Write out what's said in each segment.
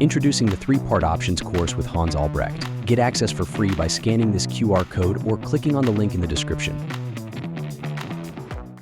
Introducing the 3-part options course with Hans Albrecht. Get access for free by scanning this QR code or clicking on the link in the description.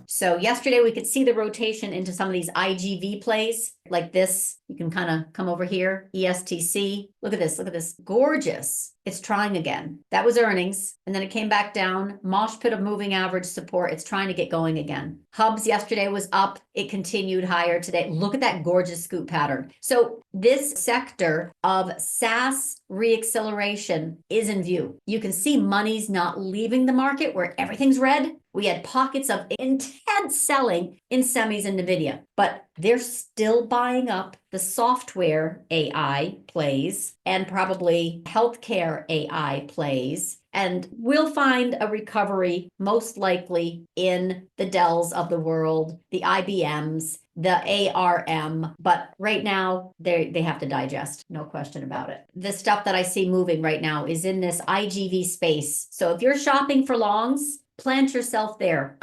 So yesterday we could see the rotation into some of these IGV plays like this. You can kind of come over here, ESTC. Look at this, gorgeous. It's trying again. That was earnings, and then it came back down. Mosh pit of moving average support. It's trying to get going again. Hubs yesterday was up. It continued higher today. Look at that gorgeous scoop pattern. So this sector of SaaS reacceleration is in view. You can see money's not leaving the market where everything's red. We had pockets of intense selling in semis and NVIDIA, but they're still buying up the software AI plays and probably healthcare AI plays. And we'll find a recovery most likely in the Dells of the world, the IBMs, the ARM, but right now they have to digest, no question about it. The stuff that I see moving right now is in this IGV space. So if you're shopping for longs, plant yourself there.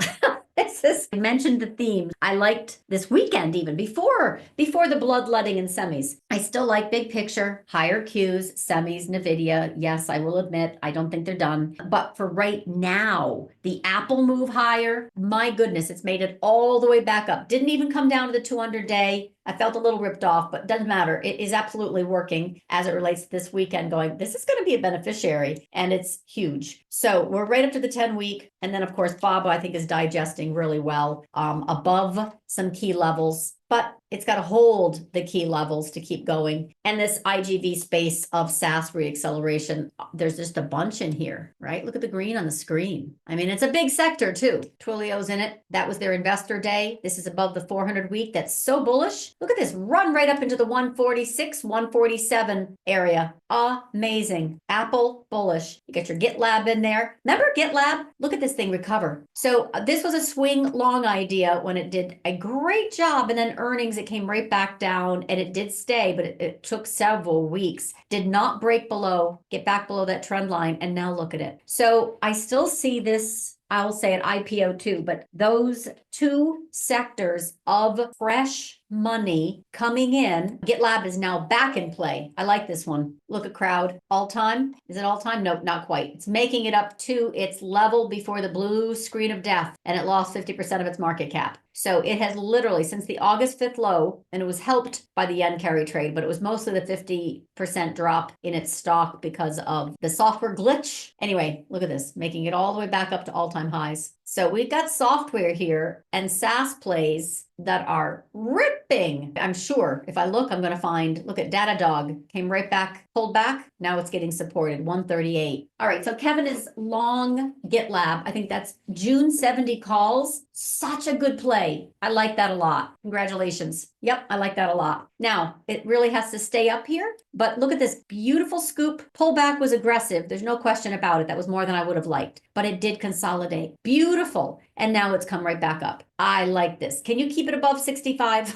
I mentioned the theme. I liked this weekend even before the bloodletting in semis. I still like big picture, higher Qs, semis, NVIDIA. Yes, I will admit, I don't think they're done. But for right now, the Apple move higher, my goodness, it's made it all the way back up. Didn't even come down to the 200-day. I felt a little ripped off, but doesn't matter. It is absolutely working as it relates to this weekend going, this is going to be a beneficiary, and it's huge. So we're right up to the 10-week. And then, of course, FABA, I think, is digesting really well above some key levels, but it's got to hold the key levels to keep going. And this IGV space of SaaS reacceleration, there's just a bunch in here, right? Look at the green on the screen. I mean, it's a big sector too. TWLO's in it. That was their investor day. This is above the 400 week. That's so bullish. Look at this run right up into the 146, 147 area. Amazing. Apple, bullish. You got your GitLab in there. Remember GitLab? Look at this thing recover. So this was a swing long idea when it did a great job, and then earnings, it came right back down, and it did stay, but it took several weeks. Did not break below, get back below that trend line, and now look at it. So I still see this, I'll say an IPO too, but those two sectors of fresh money coming in. GitLab is now back in play. I like this one. Look at crowd. All time. Is it all time? Nope, not quite. It's making it up to its level before the blue screen of death, and it lost 50% of its market cap. So it has literally, since the August 5th low, and it was helped by the yen carry trade, but it was mostly the 50% drop in its stock because of the software glitch. Anyway, look at this, making it all the way back up to all-time highs. So we've got software here and SaaS plays that are ripping. I'm sure if I look, I'm going to find, look at Datadog, came right back, pulled back. Now it's getting supported, 138. All right, so Kevin is long GitLab. I think that's June 70 calls. Such a good play. I like that a lot. Congratulations. Yep, I like that a lot. Now, it really has to stay up here, but look at this beautiful scoop. Pullback was aggressive. There's no question about it. That was more than I would have liked, but it did consolidate. Beautiful. And now it's come right back up. I like this. Can you keep it above 65?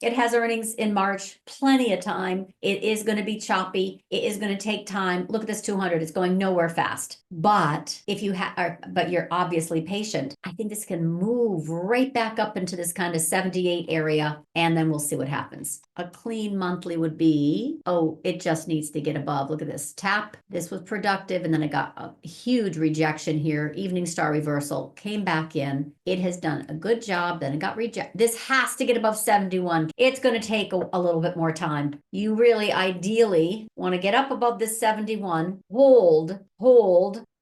It has earnings in March, plenty of time. It is going to be choppy. It is going to take time. Look at this 200. It's going nowhere fast. But if you but you're obviously patient, I think this can move right back up into this kind of 78 area, and then we'll see what happens. A clean monthly would be, oh, it just needs to get above. Look at this tap. This was productive, and then it got a huge rejection here. Evening star reversal, came back in. It has done a good job, then it got rejected. This has to get above 71. It's going to take a little bit more time. You really ideally want to get up above this 71, hold.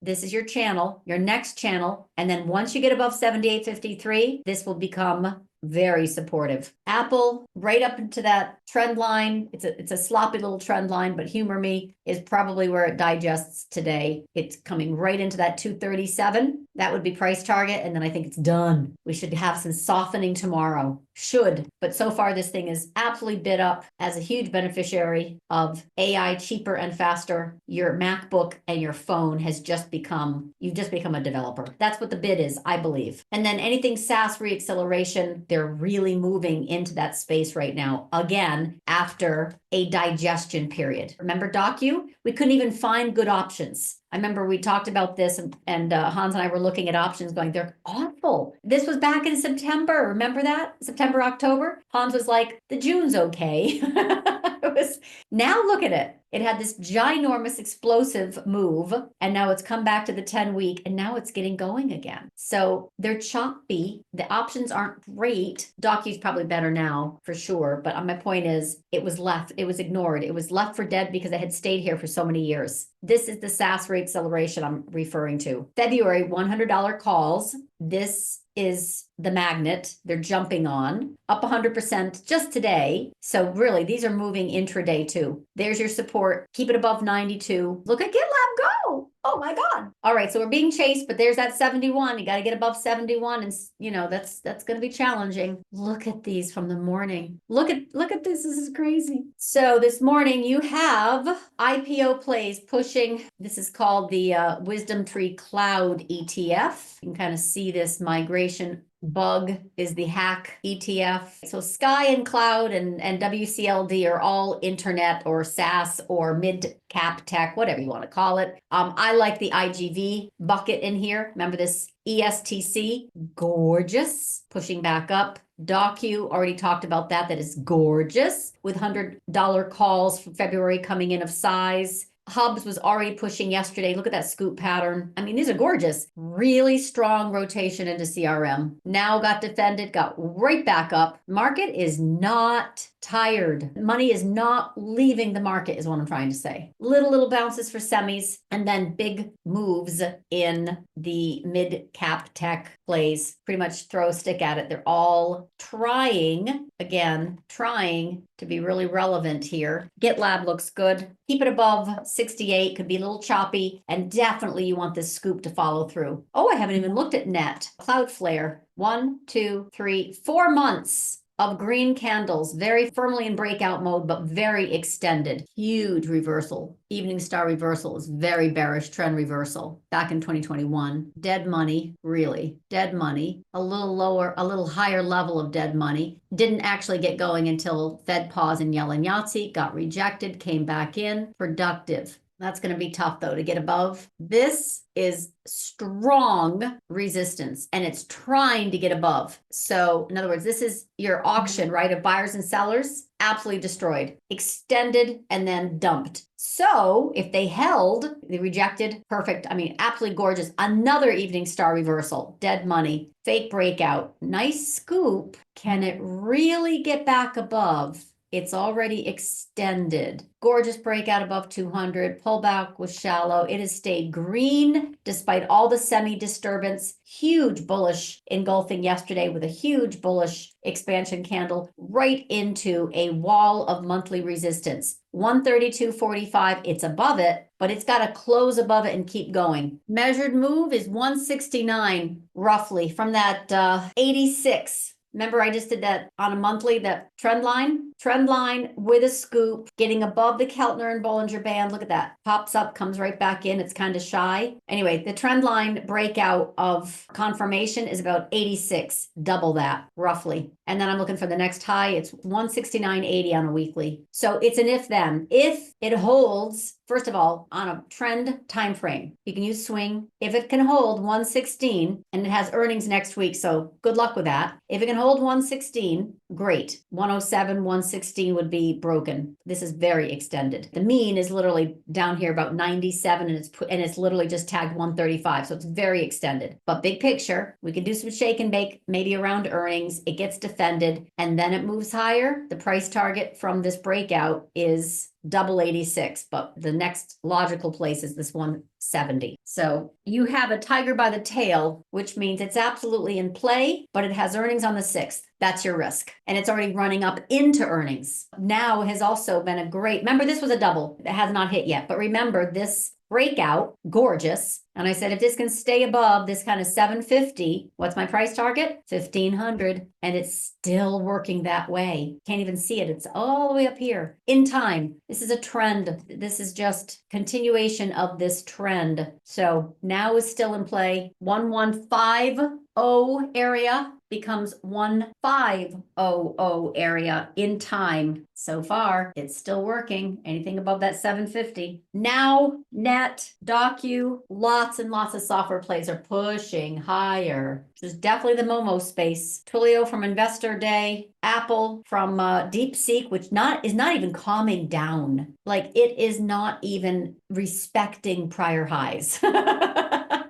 This is your channel, your next channel. And then once you get above 78.53, this will become very supportive. Apple, right up into that trend line. It's a sloppy little trend line, but humor me, is probably where it digests today. It's coming right into that 237. That would be price target. And then I think it's done. We should have some softening tomorrow. Should. But so far, this thing is absolutely bid up as a huge beneficiary of AI cheaper and faster. Your MacBook and your phone has just become, you've just become a developer. That's what the bid is, I believe. And then anything SaaS reacceleration, they're really moving into that space right now. Again, after a digestion period. Remember DOCU? We couldn't even find good options. I remember we talked about this and Hans and I were looking at options going, they're awful. This was back in September. Remember that? September, October? Hans was like, the June's okay. It was, now look at it. It had this ginormous explosive move, and now it's come back to the 10-week, and now it's getting going again. So they're choppy. The options aren't great. DOCU's probably better now, for sure. But my point is, it was left, it was ignored. It was left for dead because it had stayed here for so many years. This is the SaaS rate acceleration I'm referring to. February, $100 calls. This is the magnet they're jumping on, up 100% just today. So really, these are moving intraday too. There's your support. Keep it above 92. Look at GitLab go. Oh my God. All right, so we're being chased, but there's that 71. You got to get above 71, and that's going to be challenging. Look at these from the morning. Look at this. This is crazy. So this morning you have IPO plays pushing. This is called the Wisdom Tree Cloud ETF. You can kind of see this migration. Bug is the hack ETF. So Sky and Cloud and WCLD are all internet or SaaS or mid-cap tech, whatever you want to call it. I like the IGV bucket in here. Remember this ESTC? Gorgeous. Pushing back up. DOCU, already talked about that. That is gorgeous. With $100 calls for February coming in of size. Hubs was already pushing yesterday. Look at that scoop pattern. I mean, these are gorgeous. Really strong rotation into CRM. Now got defended, got right back up. Market is not tired. Money is not leaving the market is what I'm trying to say. Little bounces for semis and then big moves in the mid-cap tech plays. Pretty much throw a stick at it. They're all trying to be really relevant here. GitLab looks good. Keep it above 68, could be a little choppy, and definitely you want this scoop to follow through. Oh, I haven't even looked at net. Cloudflare, 1, 2, 3, 4 months of green candles, very firmly in breakout mode, but very extended. Huge reversal. Evening star reversal is very bearish trend reversal back in 2021. Dead money, really. Dead money. A little lower, a little higher level of dead money. Didn't actually get going until Fed pause and Yellen Yahtzee, got rejected, came back in. Productive. That's going to be tough, though, to get above. This is strong resistance, and it's trying to get above. So, in other words, this is your auction, right, of buyers and sellers. Absolutely destroyed, extended, and then dumped. So, if they held, they rejected, perfect. I mean, absolutely gorgeous. Another evening star reversal, dead money, fake breakout, nice scoop. Can it really get back above? It's already extended. Gorgeous breakout above 200. Pullback was shallow. It has stayed green despite all the semi-disturbance. Huge bullish engulfing yesterday with a huge bullish expansion candle right into a wall of monthly resistance. 132.45. It's above it, but it's got to close above it and keep going. Measured move is 169 roughly from that 86. Remember, I just did that on a monthly, that trend line with a scoop, getting above the Keltner and Bollinger Band. Look at that. Pops up, comes right back in. It's kind of shy. Anyway, the trend line breakout of confirmation is about 86, double that, roughly. And then I'm looking for the next high. It's 169.80 on a weekly. So it's an if then. If it holds, first of all, on a trend time frame, you can use swing. If it can hold 116, and it has earnings next week, so good luck with that. If it can hold 116, great. 107, 116 would be broken. This is very extended. The mean is literally down here about 97, and it's literally just tagged 135. So it's very extended. But big picture, we can do some shake and bake, maybe around earnings. It gets defended, and then it moves higher. The price target from this breakout is double 86, but the next logical place is this 170. So you have a tiger by the tail, which means it's absolutely in play, but it has earnings on the 6th. That's your risk. And it's already running up into earnings. Now has also been remember, this was a double. It has not hit yet, but remember this breakout, gorgeous. And I said, if this can stay above this kind of 750, what's my price target? 1500. And it's still working that way. Can't even see it. It's all the way up here in time. This is a trend. This is just continuation of this trend. So now is still in play. 1150 area becomes 1500 area in time. So far, it's still working. Anything above that 750. Now, net, DOCU, lots and lots of software plays are pushing higher. There's definitely the Momo space. TWLO from Investor Day, Apple from DeepSeek, which is not even calming down. Like it is not even respecting prior highs.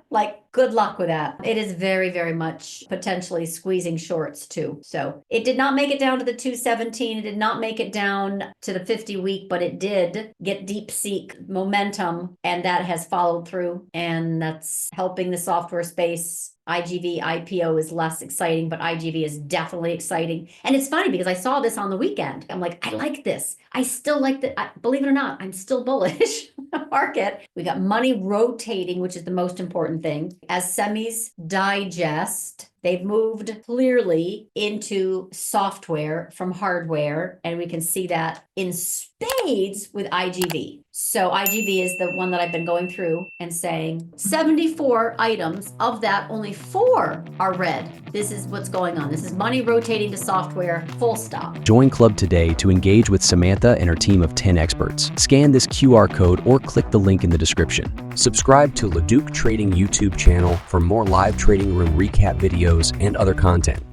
Like, good luck with that. It is very, very much potentially squeezing shorts too. So it did not make it down to the 217. It did not make it down to the 50-week, but it did get DeepSeek momentum, and that has followed through, and that's helping the software space. IGV IPO is less exciting, but IGV is definitely exciting. And it's funny because I saw this on the weekend. I'm like, I like this. I still like that. Believe it or not, I'm still bullish market. We got money rotating, which is the most important thing. As semis digest, they've moved clearly into software from hardware, and we can see that in spades with IGV. So IGV is the one that I've been going through and saying 74 items, of that only 4 are red. This is what's going on. This is money rotating to software, full stop. Join Club today to engage with Samantha and her team of 10 experts. Scan this QR code or click the link in the description. Subscribe to LaDuc Trading YouTube channel for more live trading room recap videos and other content.